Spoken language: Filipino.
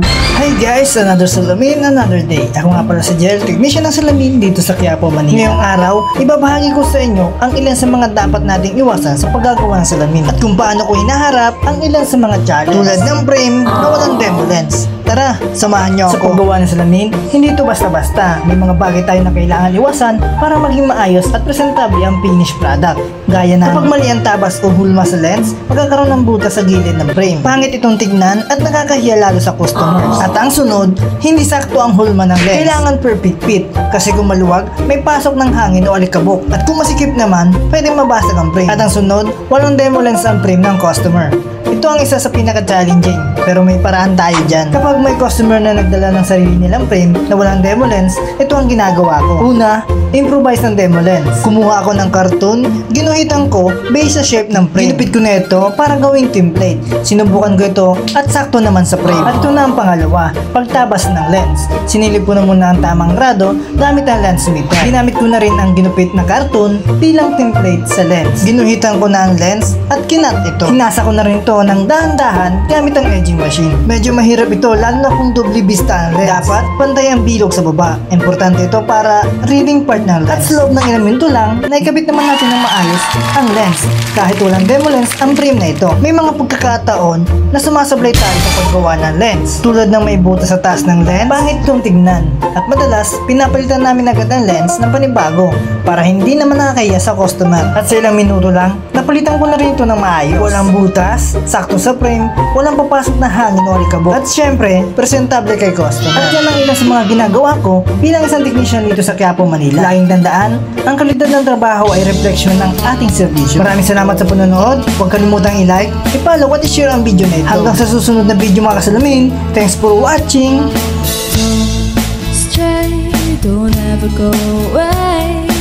Hi guys! Another salamin, another day. Ako nga pala si Jel, technician ng salamin dito sa Quiapo, Manila. Ngayong araw, ibabahagi ko sa inyo ang ilan sa mga dapat nating iwasan sa paggagawa ng salamin at kung paano ko hinaharap ang ilan sa mga challenge tulad ng frame na walang demo lens. Tara, samahan nyo ako. Sa paggawa ng salamin, hindi ito basta-basta. May mga bagay tayo na kailangan iwasan para maging maayos at presentable ang finished product. Gaya na kapag mali ang tabas o hulma sa lens, magkakaroon ng butas sa gilid ng frame. Pangit itong tignan at nakakahiya lalo sa customers. At ang sunod, hindi sakto ang hulma ng lens. Kailangan perfect fit kasi kung maluwag, may pasok ng hangin o alikabok. At kung masikip naman, pwedeng mabasag ang frame. At ang sunod, walang demo lens ang frame ng customer. Ito ang isa sa pinaka-challenging, pero may paraan tayo dyan. Kapag may customer na nagdala ng sarili nilang frame na walang demo lens, ito ang ginagawa ko. Una, improvise ng demo lens. Kumuha ako ng karton, ginuhitan ko base sa shape ng frame. Ginupit ko na ito para gawing template. Sinubukan ko ito at sakto naman sa frame. At ito na ang pangalawa, pagtabas ng lens. Sinilip ko na muna ang tamang grado gamit ang lens meter. Ginamit ko na rin ang ginupit na karton bilang template sa lens. Ginuhitan ko na ang lens at kinat ito. Hinasa ko na rin ito ng dahan-dahan gamit ang edging machine. Medyo mahirap ito lalo na kung doble vista ang lens. Dapat pantay ang bilog sa baba. Importante ito para reading part ng lens. At sa loob ng ilang minuto lang, naikabit naman natin ng maayos ang lens. Kahit walang demo lens ang frame na ito. May mga pagkakataon na sumasablay tayo sa paggawa ng lens. Tulad ng may butas sa taas ng lens, pangit itong tignan. At madalas, pinapalitan namin agad ang lens ng panibago para hindi naman nakakahiya sa customer. At sa ilang minuto lang, napalitan ko na rin ito ng maayos. Walang butas, sakto sa frame, walang papasok na hangin o alikabok. At syempre, presentable kay customer. At yan ang ilan sa mga ginagawa ko bilang isang technician dito sa Quiapo, Manila. Laging tandaan, ang kalidad ng trabaho ay refleksyon ng ating serbisyo. Maraming salamat sa panonood. Huwag kalimutang i-like, i-follow at i-share ang video na ito. Hanggang sa susunod na video mga kasalamin. Thanks for watching! Stray, don't ever go away.